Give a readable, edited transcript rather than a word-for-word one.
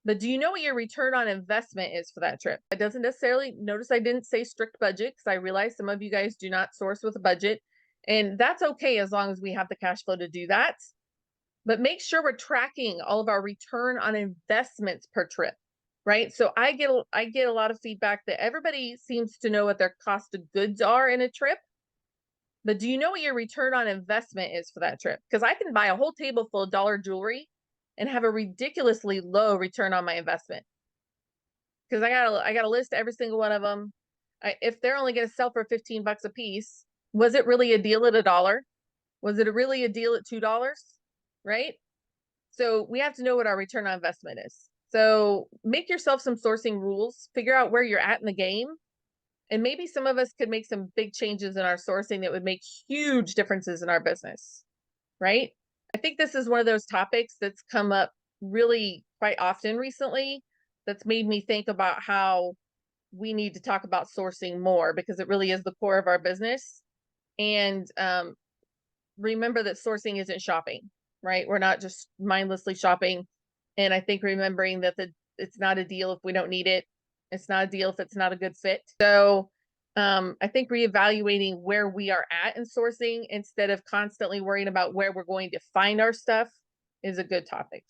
But do you know what your return on investment is for that trip? It doesn't necessarily notice I didn't say strict budget because I realize some of you guys do not source with a budget. And that's okay as long as we have the cash flow to do that. But make sure we're tracking all of our return on investments per trip, right? So I get a lot of feedback that everybody seems to know what their cost of goods are in a trip. But do you know what your return on investment is for that trip? Because I can buy a whole table full of dollar jewelry and have a ridiculously low return on my investment. Because I gotta list every single one of them. If they're only gonna sell for 15 bucks a piece, was it really a deal at $1? Was it really a deal at $2? Right? So we have to know what our return on investment is. So make yourself some sourcing rules, figure out where you're at in the game. And maybe some of us could make some big changes in our sourcing that would make huge differences in our business, right? I think this is one of those topics that's come up really quite often recently that's made me think about how we need to talk about sourcing more because it really is the core of our business. And remember that sourcing isn't shopping, right? We're not just mindlessly shopping. And I think remembering that it's not a deal if we don't need it. It's not a deal if it's not a good fit. So I think reevaluating where we are at in sourcing instead of constantly worrying about where we're going to find our stuff is a good topic.